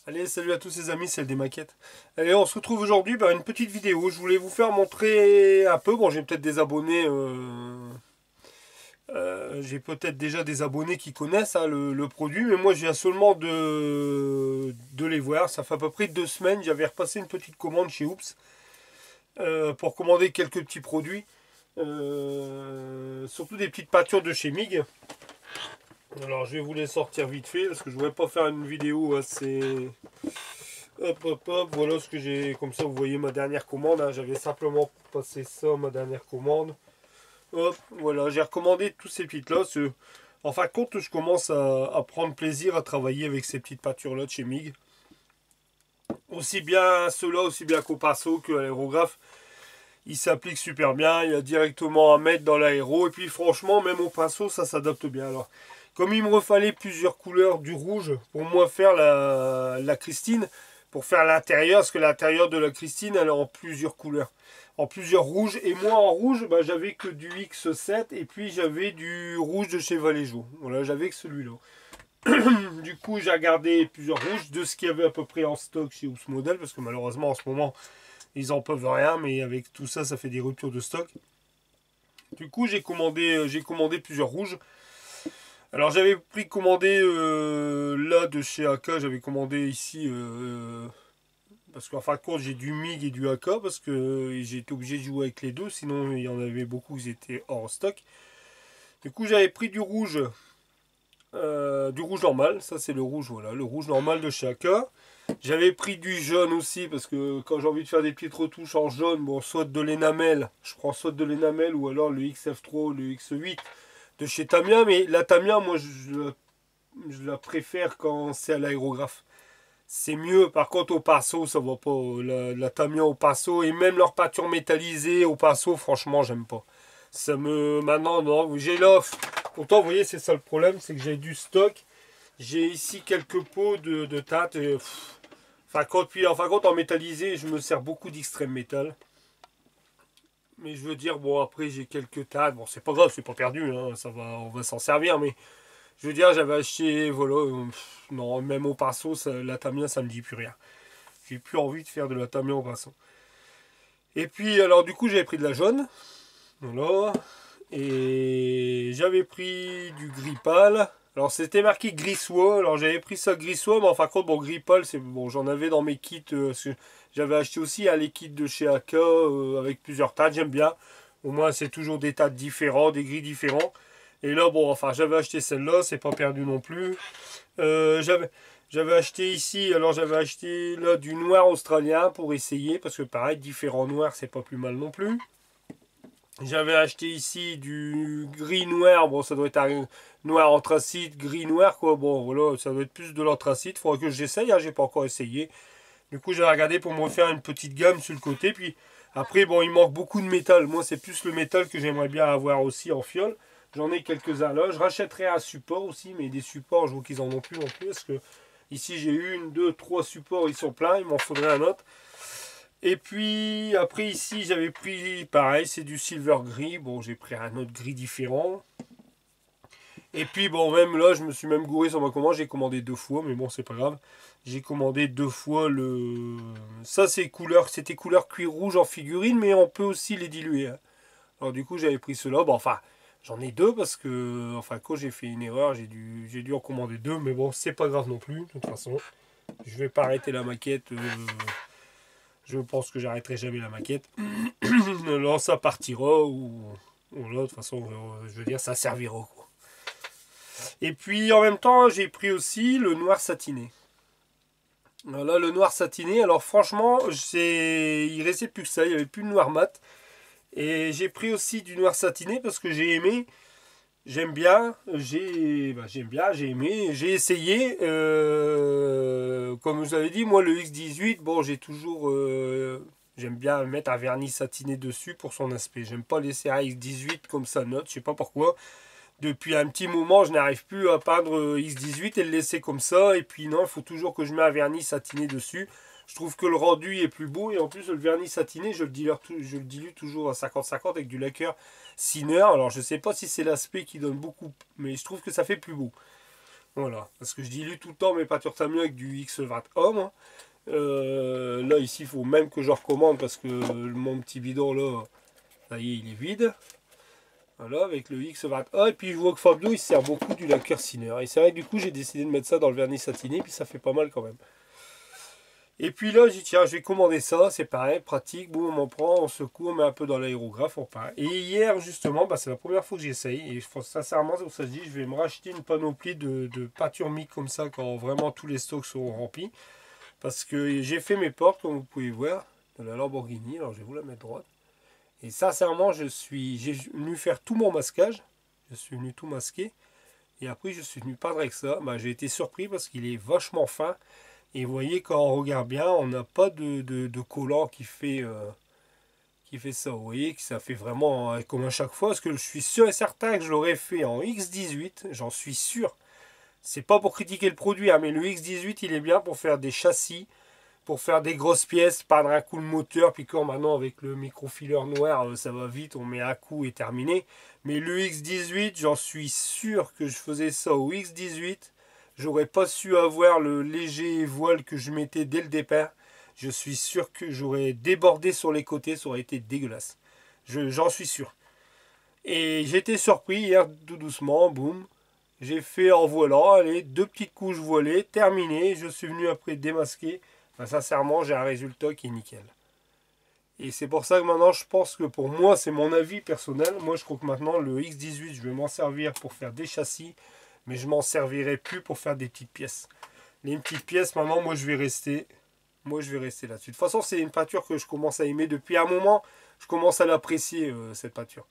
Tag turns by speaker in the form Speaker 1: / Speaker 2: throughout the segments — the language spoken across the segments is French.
Speaker 1: Allez, salut à tous les amis, c'est le des maquettes. Allez, on se retrouve aujourd'hui par une petite vidéo. Je voulais vous faire montrer un peu. Bon, j'ai peut-être des abonnés. J'ai peut-être déjà des abonnés qui connaissent hein, le produit, mais moi je viens seulement de les voir. Ça fait à peu près 2 semaines. J'avais repassé une petite commande chez Oops pour commander quelques petits produits. Surtout des petites peintures de chez Mig. Alors je vais vous les sortir vite fait parce que je ne voudrais pas faire une vidéo assez. Hop hop hop, voilà ce que j'ai. Comme ça vous voyez ma dernière commande. Hein. J'avais simplement passé ça, ma dernière commande. Hop, voilà, j'ai recommandé tous ces petites là. En fin de compte, je commence à prendre plaisir à travailler avec ces petites peintures là de chez Mig. Aussi bien ceux-là, aussi bien qu'au pinceau que à l'aérographe. Il s'applique super bien, il y a directement à mettre dans l'aéro. Et puis franchement, même au pinceau, ça s'adapte bien. Alors, comme il me refallait plusieurs couleurs du rouge pour moi faire la Christine, pour faire l'intérieur, parce que l'intérieur de la Christine, elle est en plusieurs couleurs, en plusieurs rouges. Et moi, en rouge, bah, j'avais que du X7 et puis j'avais du rouge de chez Vallejo. Voilà, j'avais que celui-là. Du coup, j'ai regardé plusieurs rouges de ce qu'il y avait à peu près en stock chez Oops Model, parce que malheureusement, en ce moment, ils en peuvent rien, mais avec tout ça, ça fait des ruptures de stock. Du coup, j'ai commandé plusieurs rouges. Alors, j'avais pris commandé là de chez AK, j'avais commandé ici parce qu'en fin de compte, j'ai du MIG et du AK parce que j'ai été obligé de jouer avec les deux, sinon il y en avait beaucoup qui étaient hors stock. Du coup, j'avais pris du rouge normal, ça c'est le rouge, voilà, le rouge normal de chez AK. J'avais pris du jaune aussi parce que quand j'ai envie de faire des petites retouches en jaune, bon, soit de l'énamel, je prends soit de l'énamel ou alors le XF3 ou le X8 de chez Tamiya. Mais la Tamiya, moi je la préfère quand c'est à l'aérographe. C'est mieux, par contre au pinceau, ça va pas. La Tamiya au pinceau et même leur peinture métallisée au pinceau, franchement, j'aime pas. Ça me. Maintenant, non, j'ai l'offre. Pourtant, vous voyez, c'est ça le problème, c'est que j'ai du stock. J'ai ici quelques pots de teinte. Enfin, quand en métallisé, je me sers beaucoup d'extrême métal. Mais je veux dire, bon, après, j'ai quelques tas. Bon, c'est pas grave, c'est pas perdu, hein, ça va, on va s'en servir. Mais je veux dire, j'avais acheté, voilà, non, même au pinceau, la Tamiya, ça me dit plus rien. J'ai plus envie de faire de la Tamiya au pinceau. Et puis, alors, du coup, j'avais pris de la jaune. Voilà. Et j'avais pris du gris pâle. Alors c'était marqué gris soie. Alors j'avais pris ça gris soie, mais en fin de compte, bon, gris pâle, c'est bon, j'en avais dans mes kits. J'avais acheté aussi les kits de chez AK avec plusieurs tas. J'aime bien. Au moins c'est toujours des tas différents, des gris différents. Et là, bon, enfin, j'avais acheté celle-là, c'est pas perdu non plus. J'avais acheté ici, alors j'avais acheté là du noir australien pour essayer, parce que pareil, différents noirs, c'est pas plus mal non plus. J'avais acheté ici du gris noir. Bon, ça doit être un noir anthracite, gris noir, quoi. Bon, voilà, ça doit être plus de l'anthracite. Faudra que j'essaye, hein, j'ai pas encore essayé. Du coup, j'ai regardé pour me refaire une petite gamme sur le côté. Puis après, bon, il manque beaucoup de métal. Moi, c'est plus le métal que j'aimerais bien avoir aussi en fiole. J'en ai quelques-uns là. Je rachèterai un support aussi, mais des supports, je vois qu'ils en ont plus non plus. Parce que ici, j'ai une, deux, trois supports, ils sont pleins. Il m'en faudrait un autre. Et puis après ici j'avais pris pareil, c'est du silver gris. Bon, j'ai pris un autre gris différent. Et puis bon, même là je me suis même gouré sur ma commande. J'ai commandé 2 fois, mais bon, c'est pas grave. J'ai commandé 2 fois le. Ça c'est couleur, c'était couleur cuir rouge en figurine, mais on peut aussi les diluer. Hein. Alors du coup j'avais pris cela. Bon, enfin j'en ai deux parce que enfin quand j'ai fait une erreur, j'ai dû en commander deux, mais bon, c'est pas grave non plus. De toute façon, je vais pas arrêter la maquette. Je pense que j'arrêterai jamais la maquette. Là, ça partira ou là, de toute façon, je veux dire, ça servira. Quoi. Et puis, en même temps, j'ai pris aussi le noir satiné. Voilà, le noir satiné. Alors, franchement, il restait plus que ça. Il n'y avait plus de noir mat. Et j'ai pris aussi du noir satiné parce que j'ai aimé. J'aime bien, j'ai aimé, j'ai essayé. Comme je vous avais dit, moi le X18, bon, j'aime bien mettre un vernis satiné dessus pour son aspect. J'aime pas laisser un X18 comme ça note, je sais pas pourquoi. Depuis un petit moment, je n'arrive plus à peindre X18 et le laisser comme ça. Et puis non, il faut toujours que je mette un vernis satiné dessus. Je trouve que le rendu est plus beau. Et en plus, le vernis satiné, je le dilue toujours à 50-50 avec du lacquer Sinner. Alors, je ne sais pas si c'est l'aspect qui donne beaucoup, mais je trouve que ça fait plus beau. Voilà, parce que je dilue tout le temps mes peintures Tamiya avec du X20 Homme. Là, ici, il faut même que je recommande parce que mon petit bidon, là, ça y est, il est vide. Voilà, avec le X20A. Et puis, je vois que Fabio, il se sert beaucoup du lacquer Sinner. Et c'est vrai que du coup, j'ai décidé de mettre ça dans le vernis satiné, puis ça fait pas mal quand même. Et puis là, j'ai dit, tiens, je vais commander ça, c'est pareil, pratique, boum, on en prend, on secoue, on met un peu dans l'aérographe, on part. Et hier, justement, bah, c'est la première fois que j'essaye, et je pense sincèrement, c'est pour ça que je dis, je vais me racheter une panoplie de peinture mic comme ça, quand vraiment tous les stocks seront remplis. Parce que j'ai fait mes portes, comme vous pouvez voir, de la Lamborghini, alors je vais vous la mettre droite. Et sincèrement, j'ai venu faire tout mon masquage, je suis venu tout masquer, et après je suis venu peindre avec ça. Bah, j'ai été surpris parce qu'il est vachement fin. Et vous voyez, quand on regarde bien, on n'a pas de collant qui fait ça. Vous voyez que ça fait vraiment comme à chaque fois. Parce que je suis sûr et certain que je l'aurais fait en X18. J'en suis sûr. C'est pas pour critiquer le produit, hein, mais le X18, il est bien pour faire des châssis, pour faire des grosses pièces, peindre un coup le moteur. Puis quand maintenant, avec le microfiler noir, ça va vite, on met un coup et terminé. Mais le X18, j'en suis sûr que je faisais ça au X18. J'aurais pas su avoir le léger voile que je mettais dès le départ. Je suis sûr que j'aurais débordé sur les côtés, ça aurait été dégueulasse. J'en suis sûr. Et j'étais surpris hier, tout doucement, boum. J'ai fait en voilant, allez, 2 petites couches voilées, terminé. Je suis venu après démasquer. Enfin, sincèrement, j'ai un résultat qui est nickel. Et c'est pour ça que maintenant, je pense que pour moi, c'est mon avis personnel. Moi, je crois que maintenant, le X18, je vais m'en servir pour faire des châssis. Mais je m'en servirai plus pour faire des petites pièces. Les petites pièces, maintenant, moi, je vais rester. Moi, je vais rester là-dessus. De toute façon, c'est une peinture que je commence à aimer depuis un moment. Je commence à l'apprécier, cette peinture.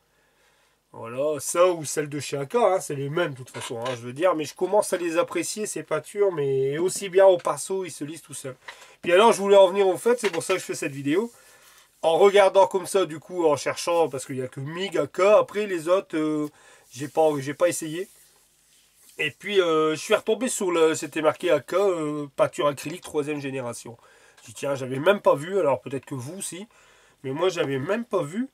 Speaker 1: Voilà, ça ou celle de chez Aka, hein, c'est les mêmes de toute façon, hein, je veux dire. Mais je commence à les apprécier, ces peintures. Mais aussi bien au pinceau, ils se lisent tout seuls. Puis alors, je voulais en venir au fait, c'est pour ça que je fais cette vidéo. En regardant comme ça, du coup, en cherchant, parce qu'il n'y a que MIG, AK. Après, les autres, j'ai pas essayé. Et puis, je suis retombé sur le. C'était marqué AK, peinture acrylique 3e génération. Je dis, tiens, j'avais même pas vu, alors peut-être que vous aussi, mais moi, j'avais même pas vu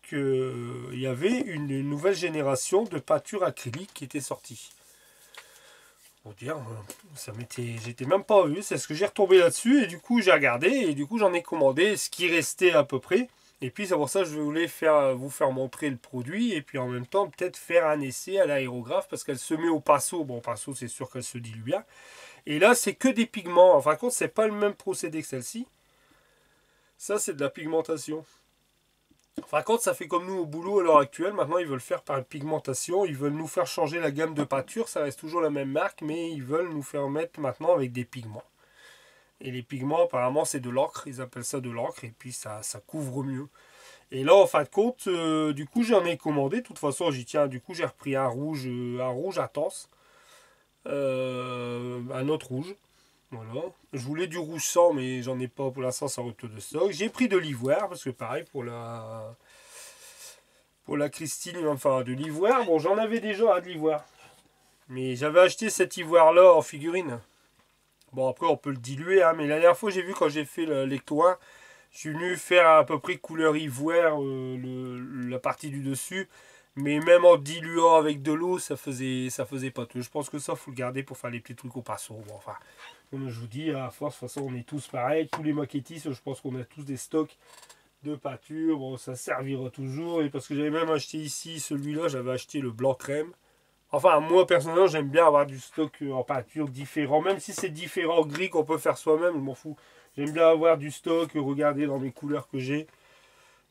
Speaker 1: qu'il y avait une nouvelle génération de peinture acrylique qui était sortie. Pour dire, j'étais même pas vu, c'est ce que j'ai retombé là-dessus, et du coup, j'ai regardé, et du coup, j'en ai commandé ce qui restait à peu près. Et puis c'est pour ça que je voulais vous faire montrer le produit et puis en même temps peut-être faire un essai à l'aérographe parce qu'elle se met au pinceau. Bon, au pinceau c'est sûr qu'elle se dilue bien. Et là c'est que des pigments. En fin de compte c'est pas le même procédé que celle-ci. Ça c'est de la pigmentation. En fin de compte ça fait comme nous au boulot à l'heure actuelle. Maintenant ils veulent faire par pigmentation. Ils veulent nous faire changer la gamme de peinture. Ça reste toujours la même marque mais ils veulent nous faire mettre maintenant avec des pigments. Et les pigments apparemment c'est de l'encre. Ils appellent ça de l'encre et puis ça couvre mieux. Et là, en fin de compte, du coup, j'en ai commandé. De toute façon, j'y tiens. Du coup, j'ai repris un rouge intense. Un autre rouge. Voilà. Je voulais du rouge sang, mais j'en ai pas pour l'instant, sans retour de stock. J'ai pris de l'ivoire, parce que pareil, pour la Christine, enfin, de l'ivoire. Bon, j'en avais déjà de l'ivoire. Mais j'avais acheté cet ivoire-là en figurine. Bon, après, on peut le diluer, hein, mais la dernière fois, j'ai vu quand j'ai fait l'étoile. Je suis venu faire à peu près couleur ivoire la partie du dessus. Mais même en diluant avec de l'eau, ça faisait pas tout. Je pense que ça, faut le garder pour faire les petits trucs au pinceau. Bon, enfin, comme je vous dis, à force, de toute façon, on est tous pareils. Tous les maquettistes, je pense qu'on a tous des stocks de peinture. Bon, ça servira toujours. Et parce que j'avais même acheté ici, celui-là, j'avais acheté le blanc crème. Enfin, moi, personnellement, j'aime bien avoir du stock en peinture différent. Même si c'est différent gris qu'on peut faire soi-même, je m'en fous. J'aime bien avoir du stock, regarder dans mes couleurs que j'ai.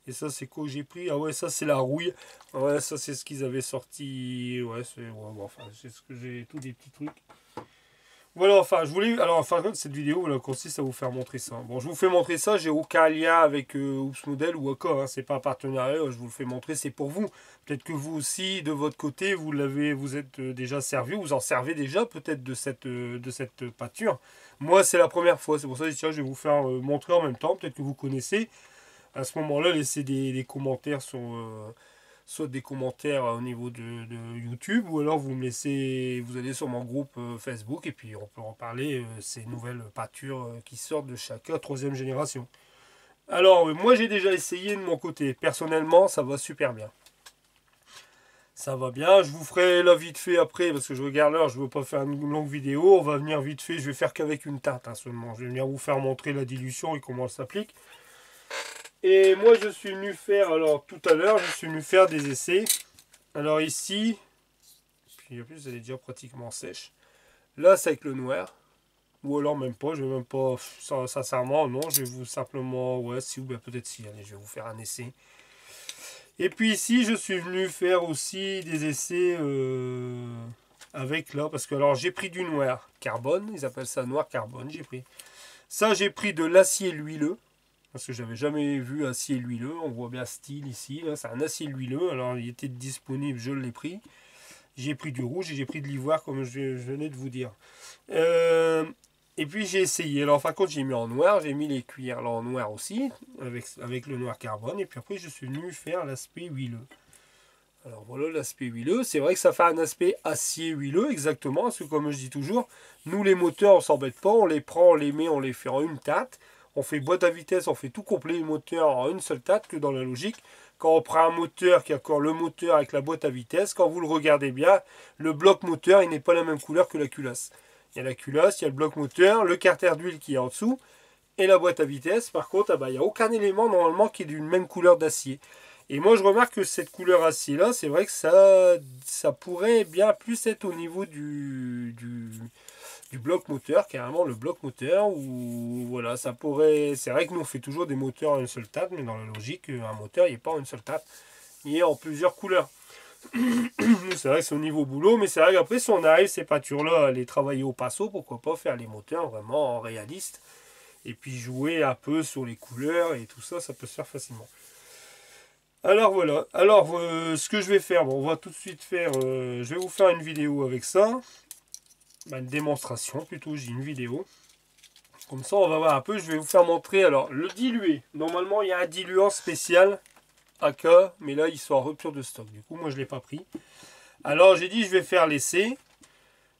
Speaker 1: Et ça, c'est quoi que j'ai pris? Ah ouais, ça, c'est la rouille. Ouais, ça, c'est ce qu'ils avaient sorti. Ouais, bon, enfin, c'est ce que j'ai, tous des petits trucs. Voilà, enfin, je voulais. Alors, enfin, cette vidéo, là, consiste à vous faire montrer ça. Bon, je vous fais montrer ça. J'ai aucun lien avec Oops Model ou Aka. Hein, c'est pas un partenariat. Je vous le fais montrer. C'est pour vous. Peut-être que vous aussi, de votre côté, vous êtes déjà servi. Vous en servez déjà peut-être de cette peinture. Moi, c'est la première fois. C'est pour ça que tiens, je vais vous faire montrer en même temps. Peut-être que vous connaissez. À ce moment-là, laissez des commentaires sur soit des commentaires au niveau de YouTube, ou alors vous me laissez, vous allez sur mon groupe Facebook et puis on peut en parler, ces nouvelles peintures qui sortent de chaque 3e génération. Alors, moi j'ai déjà essayé de mon côté. Personnellement, ça va super bien. Ça va bien, je vous ferai là vite fait après, parce que je regarde l'heure, je veux pas faire une longue vidéo. On va venir vite fait, je vais faire qu'avec une teinte hein, seulement. Je vais venir vous faire montrer la dilution et comment elle s'applique. Et moi je suis venu faire, alors tout à l'heure, je suis venu faire des essais. Alors ici, puis en plus elle est déjà pratiquement sèche. Là c'est avec le noir. Ou alors même pas, je vais même pas, sincèrement non, je vais vous simplement, ouais si ou bien peut-être si, allez je vais vous faire un essai. Et puis ici, je suis venu faire aussi des essais avec là, parce que alors j'ai pris du noir carbone, ils appellent ça noir carbone, j'ai pris. Ça, j'ai pris de l'acier huileux, parce que j'avais jamais vu acier huileux, on voit bien style ici, c'est un acier huileux, alors il était disponible, je l'ai pris. J'ai pris du rouge et j'ai pris de l'ivoire, comme je venais de vous dire. Et puis j'ai essayé. Alors, en fin de compte, j'ai mis en noir. J'ai mis les cuillères là en noir aussi, avec le noir carbone. Et puis après, je suis venu faire l'aspect huileux. Alors voilà l'aspect huileux. C'est vrai que ça fait un aspect acier huileux, exactement. Parce que comme je dis toujours, nous les moteurs, on s'embête pas. On les prend, on les met, on les fait en une tate. On fait boîte à vitesse, on fait tout complet les moteurs en une seule tate que dans la logique. Quand on prend un moteur qui a encore le moteur avec la boîte à vitesse, quand vous le regardez bien, le bloc moteur, il n'est pas la même couleur que la culasse. Il y a la culasse, il y a le bloc moteur, le carter d'huile qui est en dessous, et la boîte à vitesse. Par contre, il n'y a aucun élément normalement qui est d'une même couleur d'acier. Et moi, je remarque que cette couleur acier-là, c'est vrai que ça pourrait bien plus être au niveau du bloc moteur, carrément le bloc moteur, ou voilà, ça pourrait... C'est vrai que nous, on fait toujours des moteurs en une seule tate, mais dans la logique, un moteur, il n'est pas en une seule tate, il est en plusieurs couleurs. C'est vrai que c'est au niveau boulot, mais c'est vrai qu'après, si on arrive ces peintures-là à les travailler au pinceau, pourquoi pas faire les moteurs vraiment en réaliste, et puis jouer un peu sur les couleurs et tout ça, ça peut se faire facilement. Alors voilà, alors ce que je vais faire, bon, on va tout de suite faire, je vais vous faire une vidéo avec ça, une démonstration plutôt, j'ai une vidéo. Comme ça, on va voir un peu, je vais vous faire montrer, alors, le dilué. Normalement, il y a un diluant spécial AK, mais là, ils sont en rupture de stock. Du coup, moi, je ne l'ai pas pris. Alors, j'ai dit, je vais faire l'essai.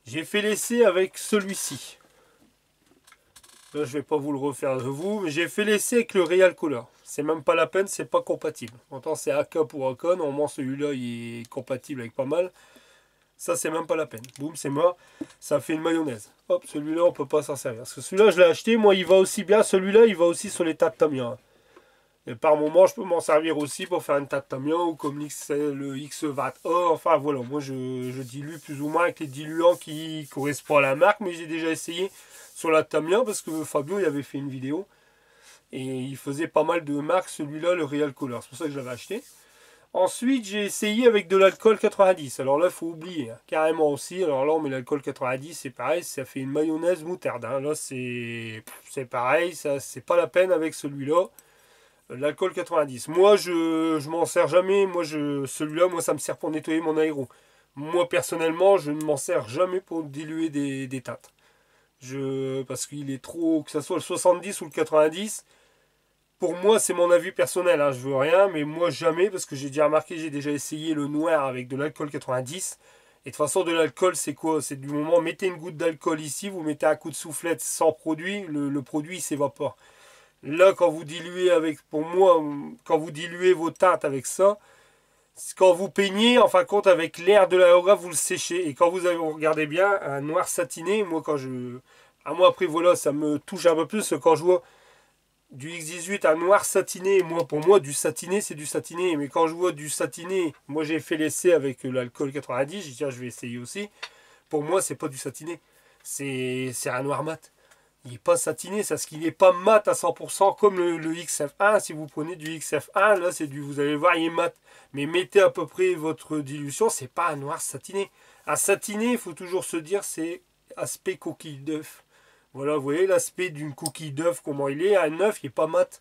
Speaker 1: J'ai fait l'essai avec celui-ci. Là, je ne vais pas vous le refaire de vous, mais j'ai fait l'essai avec le Real Color. C'est même pas la peine, c'est pas compatible. Pourtant, c'est AK pour AK. Normalement, celui-là, il est compatible avec pas mal. Ça, c'est même pas la peine. Boum, c'est mort. Ça fait une mayonnaise. Hop, celui-là, on peut pas s'en servir. Parce que celui-là, je l'ai acheté. Moi, il va aussi bien. Celui-là, il va aussi sur les tatamiens. Et par moment, je peux m'en servir aussi pour faire une tatamien ou comme le X20A. Enfin, voilà. Moi, je dilue plus ou moins avec les diluants qui correspondent à la marque. Mais j'ai déjà essayé sur la Tamien parce que Fabio, il avait fait une vidéo. Et il faisait pas mal de marques. Celui-là, le Real Color. C'est pour ça que je l'avais acheté. Ensuite, j'ai essayé avec de l'alcool 90. Alors là, il faut oublier, hein, carrément aussi. Alors là, on met l'alcool 90, c'est pareil, ça fait une mayonnaise moutarde. Hein. Là, c'est pareil, ça c'est pas la peine avec celui-là. L'alcool 90. Moi, je m'en sers jamais. Moi, celui-là, moi, ça me sert pour nettoyer mon aéro. Moi, personnellement, je ne m'en sers jamais pour diluer des teintes. Parce qu'il est trop, que ce soit le 70 ou le 90. Pour moi, c'est mon avis personnel, hein, je veux rien, mais moi jamais, parce que j'ai déjà remarqué, j'ai déjà essayé le noir avec de l'alcool 90. Et de toute façon, de l'alcool, c'est quoi? C'est du moment, mettez une goutte d'alcool ici, vous mettez un coup de soufflette sans produit, le produit s'évapore. Là, quand vous diluez avec, pour moi, quand vous diluez vos teintes avec ça, quand vous peignez, en fin de compte, avec l'air de l'aérographe, vous le séchez. Et quand vous regardez bien, un noir satiné, moi, moi, après, voilà, ça me touche un peu plus quand je vois du X18 à noir satiné, pour moi du satiné c'est du satiné, mais quand je vois du satiné, moi j'ai fait l'essai avec l'alcool 90, j'ai dit tiens je vais essayer aussi, pour moi c'est pas du satiné, c'est un noir mat, il n'est pas satiné, c'est parce qu'il n'est pas mat à 100% comme le XF1, si vous prenez du XF1, là c'est vous allez voir il est mat, mais mettez à peu près votre dilution, c'est pas un noir satiné, un satiné il faut toujours se dire c'est aspect coquille d'œuf. Voilà, vous voyez l'aspect d'une coquille d'œuf, comment il est. Un œuf, il n'est pas mat.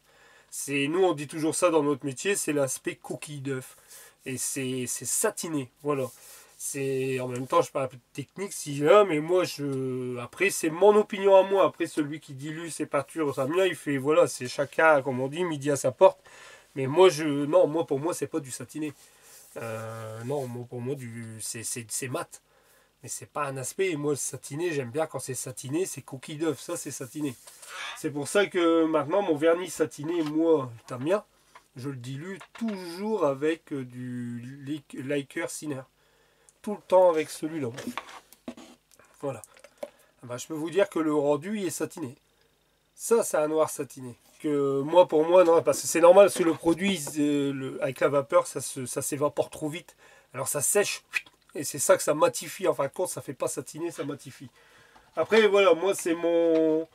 Speaker 1: Nous, on dit toujours ça dans notre métier, c'est l'aspect coquille d'œuf. Et c'est satiné, voilà. En même temps, je parle un peu de technique, si là, mais moi, après, c'est mon opinion à moi. Après, celui qui dilue ses peintures, ça il fait, voilà, c'est chacun, comme on dit, midi à sa porte. Mais moi, non, moi, pour moi, c'est pas du satiné. Non, moi, pour moi, c'est mat. Mais c'est pas un aspect, et moi le satiné, j'aime bien quand c'est satiné, c'est coquille d'œuf, ça c'est satiné. C'est pour ça que maintenant mon vernis satiné, moi, Tamia, je le dilue toujours avec du Liker Sinner. Tout le temps avec celui-là. Voilà. Ben, je peux vous dire que le rendu il est satiné. Ça, c'est un noir satiné. Que moi, pour moi, non, parce que c'est normal, parce que le produit, avec la vapeur, ça s'évapore trop vite. Alors ça sèche, et c'est ça que ça matifie. En fin de compte, ça fait pas satiner, ça matifie. Après, voilà, moi, c'est mon...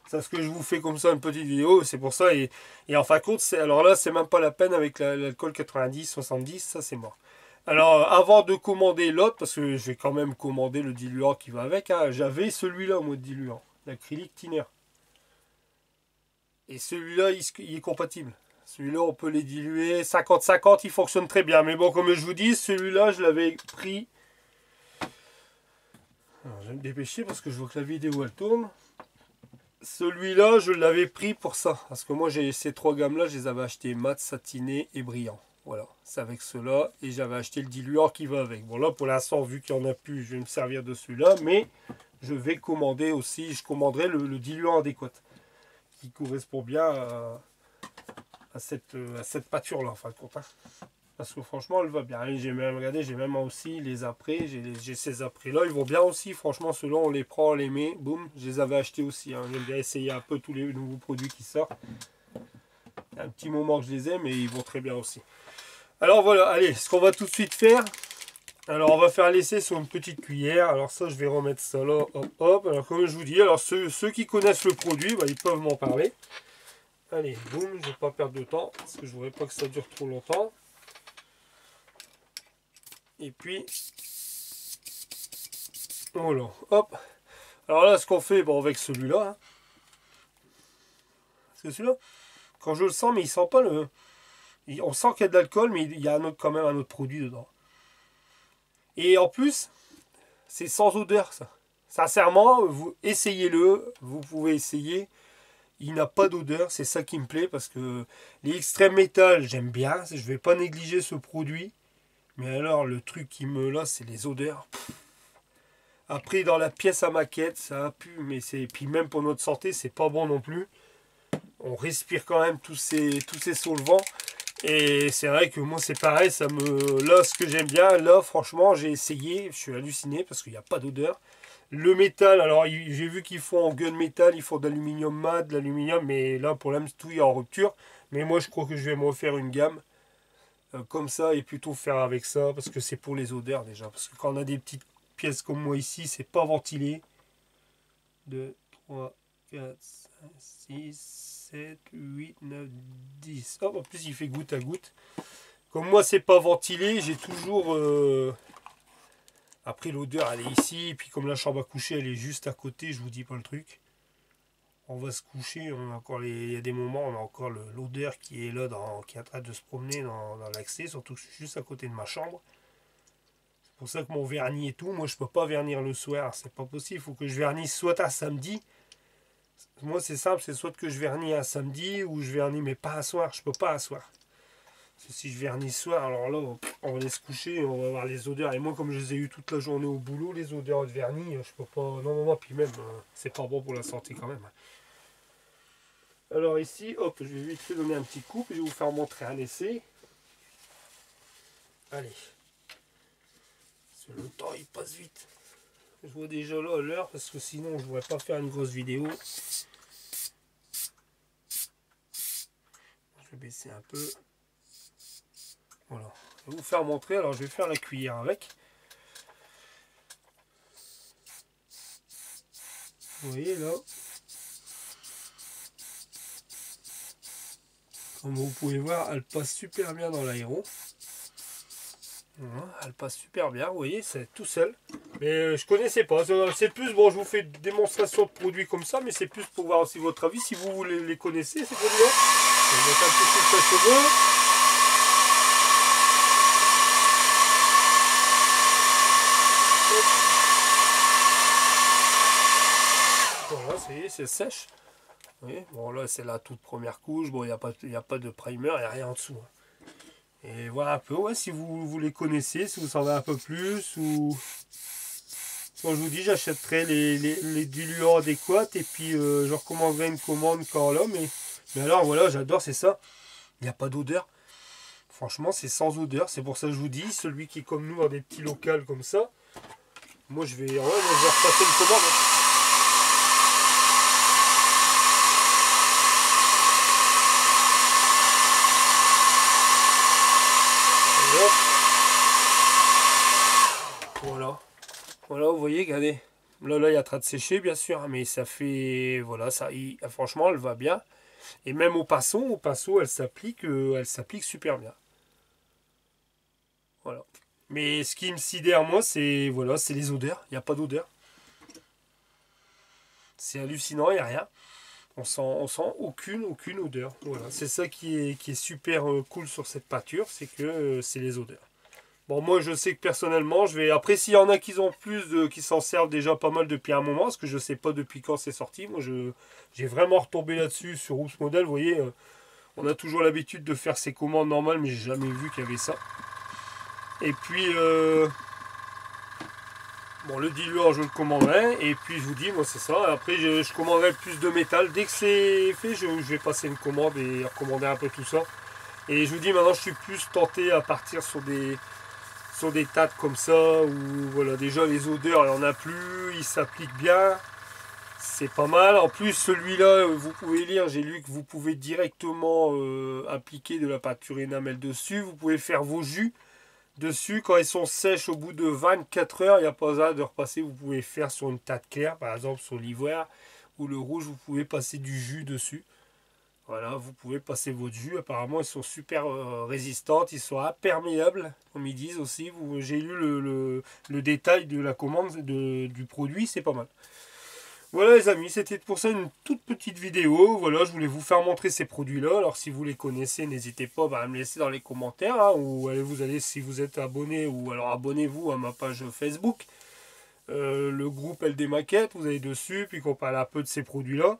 Speaker 1: C'est ce que je vous fais comme ça, une petite vidéo, c'est pour ça. Et en fin de compte, alors là, c'est même pas la peine avec l'alcool 90, 70, ça, c'est mort. Alors, avant de commander l'autre, parce que je vais quand même commander le diluant qui va avec, hein, j'avais celui-là, moi, de diluant, l'acrylique Thinner. Et celui-là, il est compatible. Celui-là, on peut les diluer. 50-50, il fonctionne très bien. Mais bon, comme je vous dis, celui-là, je l'avais pris... Alors, je vais me dépêcher parce que je vois que la vidéo, elle tourne. Celui-là, je l'avais pris pour ça. Parce que moi, ces trois gammes-là, je les avais achetés mat, satiné et brillant. Voilà, c'est avec cela. Et j'avais acheté le diluant qui va avec. Bon, là, pour l'instant, vu qu'il n'y en a plus, je vais me servir de celui-là. Mais je vais commander aussi, je commanderai le diluant adéquat. Qui correspond bien à cette pâture là en fin de compte, hein. Parce que franchement elle va bien. J'ai même regardé, j'ai même aussi les après, j'ai ces après là, ils vont bien aussi. Franchement ceux-là on les prend, on les met, boum, je les avais achetés aussi, hein. J'aime bien essayer un peu tous les nouveaux produits qui sortent. Il y a un petit moment que je les ai, mais ils vont très bien aussi. Alors voilà, allez, ce qu'on va tout de suite faire, alors on va faire l'essai sur une petite cuillère. Alors ça je vais remettre ça là, hop hop. Alors comme je vous dis, alors ceux qui connaissent le produit, bah, ils peuvent m'en parler. Allez, boum, je ne vais pas perdre de temps, parce que je ne voudrais pas que ça dure trop longtemps. Et puis, voilà, hop. Alors là, ce qu'on fait, bon, avec celui-là, hein, parce que celui-là, quand je le sens, mais il sent pas le... On sent qu'il y a de l'alcool, mais il y a quand même un autre produit dedans. Et en plus, c'est sans odeur, ça. Sincèrement, vous essayez-le, vous pouvez essayer. Il n'a pas d'odeur, c'est ça qui me plaît, parce que les extrêmes métal, j'aime bien, je ne vais pas négliger ce produit. Mais alors, le truc qui me lasse, c'est les odeurs. Après, dans la pièce à maquette, ça pue, mais c'est... Puis même pour notre santé, c'est pas bon non plus. On respire quand même tous ces solvants. Et c'est vrai que moi, c'est pareil, ça me... Là, ce que j'aime bien, là, franchement, j'ai essayé, je suis halluciné, parce qu'il n'y a pas d'odeur. Le métal, alors j'ai vu qu'ils font en gun métal, ils font d'aluminium mat, de l'aluminium, mais là pour l'instant tout est en rupture. Mais moi je crois que je vais me refaire une gamme comme ça et plutôt faire avec ça parce que c'est pour les odeurs déjà. Parce que quand on a des petites pièces comme moi ici, c'est pas ventilé. 2, 3, 4, 5, 6, 7, 8, 9, 10. Hop, en plus il fait goutte à goutte. Comme moi c'est pas ventilé, j'ai toujours... Après l'odeur elle est ici, et puis comme la chambre à coucher elle est juste à côté, je vous dis pas le truc. On va se coucher, on a encore il y a des moments on a encore l'odeur qui est là, qui est en train de se promener dans l'accès, surtout que je suis juste à côté de ma chambre. C'est pour ça que mon vernis et tout, moi je peux pas vernir le soir, c'est pas possible, il faut que je vernisse soit un samedi. Moi c'est simple, c'est soit que je vernis un samedi ou je vernis, mais pas un soir, je peux pas un soir. Si je vernis ce soir, alors là, on va aller se coucher, on va avoir les odeurs. Et moi, comme je les ai eu toute la journée au boulot, les odeurs de vernis, je peux pas... Non, non, non, puis même, c'est pas bon pour la santé quand même. Alors ici, hop, je vais vite fait donner un petit coup, puis je vais vous faire montrer un essai. Allez. Le temps, il passe vite. Je vois déjà là l'heure, parce que sinon, je ne pourrais pas faire une grosse vidéo. Je vais baisser un peu. Voilà, je vais vous faire montrer, alors je vais faire la cuillère avec. Vous voyez là. Comme vous pouvez voir, elle passe super bien dans l'aéro. Voilà, elle passe super bien, vous voyez, c'est tout seul. Mais je connaissais pas, c'est plus, bon je vous fais une démonstration de produits comme ça, mais c'est plus pour voir aussi votre avis, si vous les connaissez ces produits-là. Je vais mettre un peu sur les cheveux. Voilà, ça y est, c'est sèche. Oui, bon là c'est la toute première couche, bon il n'y a pas de primer, il n'y a rien en dessous. Et voilà un peu, ouais, si vous les connaissez, si vous savez un peu plus, ou... Comme je vous dis, j'achèterai les diluants adéquats, et puis je recommanderai une commande quand là, mais alors voilà, j'adore, c'est ça. Il n'y a pas d'odeur. Franchement, c'est sans odeur. C'est pour ça que je vous dis, celui qui est comme nous, dans des petits locals comme ça, moi je vais repasser une commande. Voilà. Voilà, vous voyez, regardez. Là, il est en train de sécher, bien sûr, mais ça fait... Voilà, franchement, elle va bien. Et même au pinceau, elle s'applique super bien. Voilà. Mais ce qui me sidère, moi, c'est voilà, c'est les odeurs. Il n'y a pas d'odeur. C'est hallucinant, il n'y a rien. On sent aucune odeur. Voilà. C'est ça qui est super cool sur cette peinture, c'est que c'est les odeurs. Bon, moi, je sais que personnellement, je vais... Après, s'il y en a qui ont qui s'en servent déjà pas mal depuis un moment, parce que je sais pas depuis quand c'est sorti. Moi, j'ai vraiment retombé là-dessus sur Oops Model. Vous voyez, on a toujours l'habitude de faire ses commandes normales, mais j'ai jamais vu qu'il y avait ça. Et puis, bon, le diluant, je le commanderai. Et puis, je vous dis, moi, c'est ça. Après, je commanderai plus de métal. Dès que c'est fait, je vais passer une commande et recommander un peu tout ça. Et je vous dis, maintenant, je suis plus tenté à partir sur des tas comme ça, où voilà, déjà les odeurs, il n'y en a plus, il s'applique bien, c'est pas mal. En plus, celui-là, vous pouvez lire, j'ai lu que vous pouvez directement appliquer de la peinture énamel dessus, vous pouvez faire vos jus dessus, quand ils sont sèches au bout de 24 heures, il n'y a pas besoin de repasser, vous pouvez faire sur une teinte claire, par exemple sur l'ivoire, ou le rouge, vous pouvez passer du jus dessus. Voilà, vous pouvez passer votre jus. Apparemment, ils sont super résistantes. Ils sont imperméables, comme ils disent aussi. J'ai lu le détail de la commande du produit. C'est pas mal. Voilà les amis, c'était pour ça une toute petite vidéo. Voilà, je voulais vous faire montrer ces produits-là. Alors si vous les connaissez, n'hésitez pas à me laisser dans les commentaires. Hein, ou vous allez, si vous êtes abonné, ou alors abonnez-vous à ma page Facebook. Le groupe LD Maquette, vous allez dessus. Puis qu'on parle un peu de ces produits-là.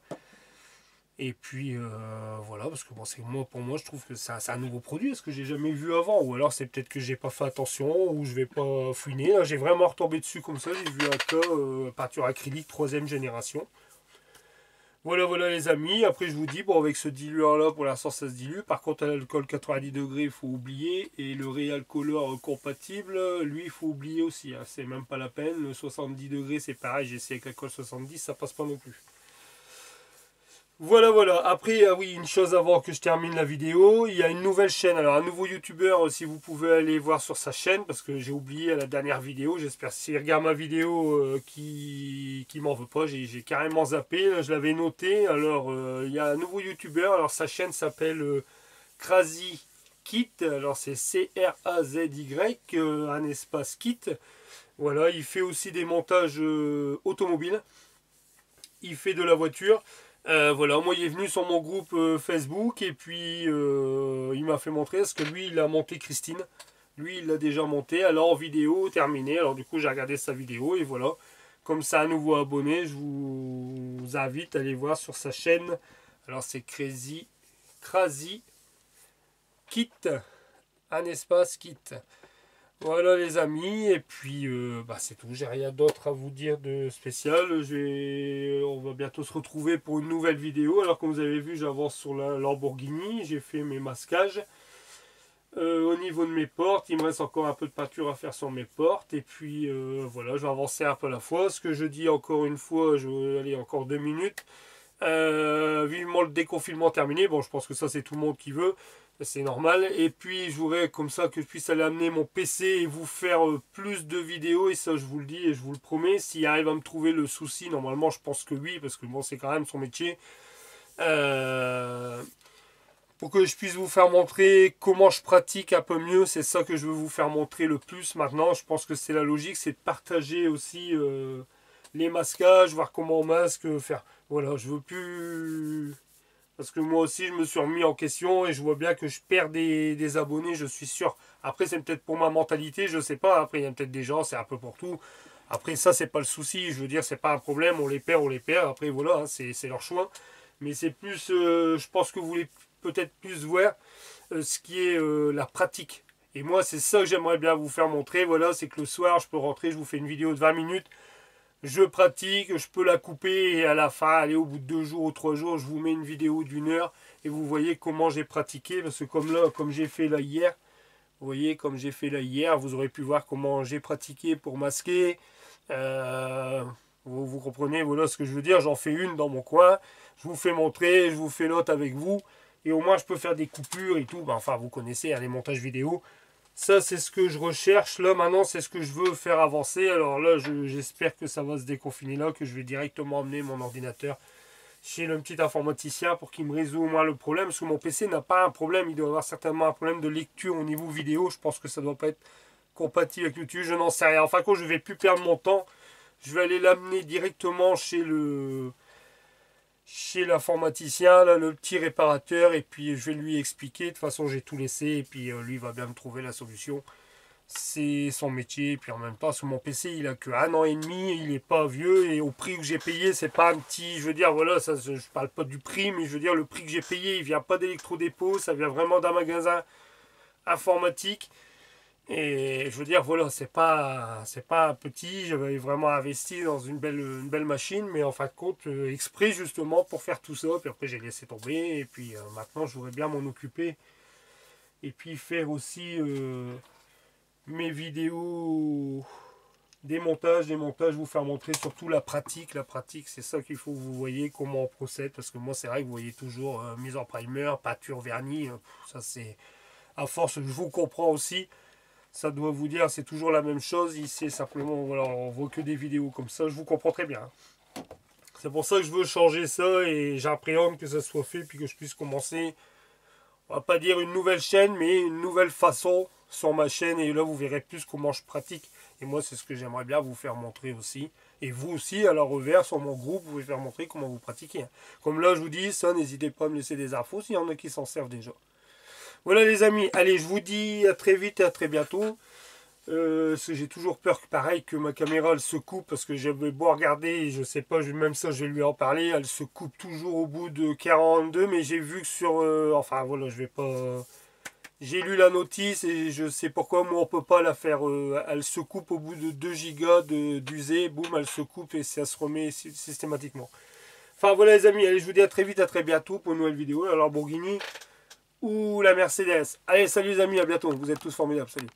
Speaker 1: Et puis voilà, parce que bon, pour moi, je trouve que c'est un nouveau produit, ce que j'ai jamais vu avant. Ou alors c'est peut-être que j'ai pas fait attention, ou je vais pas fouiner. Là, j'ai vraiment retombé dessus comme ça. J'ai vu un cas peinture acrylique 3e génération. Voilà, voilà les amis. Après, je vous dis, bon, avec ce diluant-là, pour l'instant, ça se dilue. Par contre, à l'alcool 90 degrés, il faut oublier. Et le Real Color compatible, lui, il faut oublier aussi. Hein. C'est même pas la peine. Le 70 degrés, c'est pareil. J'ai essayé avec l'alcool 70, ça passe pas non plus. Voilà, voilà. Après, ah oui, une chose avant que je termine la vidéo, il y a une nouvelle chaîne. Alors, un nouveau youtubeur, si vous pouvez aller voir sur sa chaîne, parce que j'ai oublié la dernière vidéo. J'espère s'il regarde ma vidéo qui m'en veut pas. J'ai carrément zappé. Là, je l'avais noté. Alors, il y a un nouveau youtubeur. Alors, sa chaîne s'appelle Crazy Kit. Alors, c'est C-R-A-Z-Y, un espace kit. Voilà, il fait aussi des montages automobiles. Il fait de la voiture. Voilà, moi il est venu sur mon groupe Facebook et puis il m'a fait montrer parce que lui il a monté Christine. Lui il l'a déjà monté, alors en vidéo terminée. Alors du coup j'ai regardé sa vidéo et voilà. Comme c'est un nouveau abonné, je vous invite à aller voir sur sa chaîne. Alors c'est Crazy Kit, un espace kit. Voilà les amis, et puis c'est tout, j'ai rien d'autre à vous dire de spécial. On va bientôt se retrouver pour une nouvelle vidéo. Alors comme vous avez vu, j'avance sur la Lamborghini, j'ai fait mes masquages. Au niveau de mes portes, il me reste encore un peu de peinture à faire sur mes portes. Et puis voilà, je vais avancer un peu à la fois. Ce que je dis encore une fois, je vais aller encore 2 minutes. Vivement le déconfinement terminé. Bon, je pense que ça c'est tout le monde qui veut. C'est normal. Et puis je voudrais comme ça que je puisse aller amener mon PC et vous faire plus de vidéos. Et ça je vous le dis et je vous le promets. S'il arrive à me trouver le souci, normalement je pense que oui. Parce que bon, c'est quand même son métier. Pour que je puisse vous faire montrer comment je pratique un peu mieux. C'est ça que je veux vous faire montrer le plus maintenant. Je pense que c'est la logique. C'est de partager aussi les masquages. Voir comment on masque. Faire. Voilà, je veux plus... Parce que moi aussi, je me suis remis en question et je vois bien que je perds des abonnés, je suis sûr. Après, c'est peut-être pour ma mentalité, je sais pas. Après, il y a peut-être des gens, c'est un peu pour tout. Après, ça, c'est pas le souci. Je veux dire, c'est pas un problème. On les perd, on les perd. Après, voilà, hein, c'est leur choix. Mais c'est plus, je pense que vous voulez peut-être plus voir ce qui est la pratique. Et moi, c'est ça que j'aimerais bien vous faire montrer. Voilà, c'est que le soir, je peux rentrer, je vous fais une vidéo de 20 minutes. Je pratique, je peux la couper et à la fin, allez, au bout de 2 jours ou 3 jours, je vous mets une vidéo d'1 heure et vous voyez comment j'ai pratiqué. Parce que comme là, comme j'ai fait là hier, Vous voyez, comme j'ai fait là hier, vous aurez pu voir comment j'ai pratiqué pour masquer. Vous comprenez, voilà ce que je veux dire. J'en fais une dans mon coin, je vous fais montrer, je vous fais l'autre avec vous. Et au moins, je peux faire des coupures et tout. Ben, enfin, vous connaissez hein, les montages vidéo. Ça, c'est ce que je recherche. Là, maintenant, c'est ce que je veux faire avancer. Alors là, j'espère que ça va se déconfiner là, que je vais directement emmener mon ordinateur chez le petit informaticien pour qu'il me résout au moins le problème. Parce que mon PC n'a pas un problème. Il doit avoir certainement un problème de lecture au niveau vidéo. Je pense que ça ne doit pas être compatible avec YouTube. Je n'en sais rien. Enfin, quand je ne vais plus perdre mon temps, je vais aller l'amener directement chez l'informaticien, là, le petit réparateur, et puis je vais lui expliquer. De toute façon, j'ai tout laissé, et puis lui va bien me trouver la solution. C'est son métier, et puis en même temps, sur mon PC, il a que 1 an et demi, il n'est pas vieux, et au prix que j'ai payé, c'est pas un petit, je veux dire, voilà, ça, je parle pas du prix, mais je veux dire, le prix que j'ai payé, il vient pas d'électrodépôt, ça vient vraiment d'un magasin informatique. Et je veux dire, voilà, c'est pas un petit, j'avais vraiment investi dans une belle machine, mais en fin de compte, exprès justement pour faire tout ça, puis après j'ai laissé tomber, et puis maintenant je voudrais bien m'en occuper, et puis faire aussi mes vidéos, des montages, vous faire montrer surtout la pratique c'est ça qu'il faut que vous voyez, comment on procède, parce que moi c'est vrai que vous voyez toujours mise en primer, peinture, vernis, ça c'est, à force, je vous comprends aussi. Ça doit vous dire, c'est toujours la même chose. Ici, simplement, voilà, on voit que des vidéos comme ça. Je vous comprends très bien. C'est pour ça que je veux changer ça et j'appréhende que ça soit fait puis que je puisse commencer, on va pas dire une nouvelle chaîne, mais une nouvelle façon sur ma chaîne. Et là, vous verrez plus comment je pratique. Et moi, c'est ce que j'aimerais bien vous faire montrer aussi. Et vous aussi, à la revers, sur mon groupe, vous pouvez faire montrer comment vous pratiquez. Comme là, je vous dis, ça, n'hésitez pas à me laisser des infos s'il y en a qui s'en servent déjà. Voilà les amis, allez, je vous dis à très vite et à très bientôt. J'ai toujours peur que pareil que ma caméra elle se coupe parce que j'avais beau regarder, je sais pas, même ça je vais lui en parler, elle se coupe toujours au bout de 42, mais j'ai vu que sur, enfin voilà, je vais pas, j'ai lu la notice et je sais pourquoi moi on peut pas la faire, elle se coupe au bout de 2 gigas d'usée, boum, elle se coupe et ça se remet systématiquement. Enfin voilà les amis, allez, je vous dis à très vite, à très bientôt pour une nouvelle vidéo. Alors Lamborghini ou la Mercedes. Allez, salut les amis, à bientôt, vous êtes tous formidables, salut.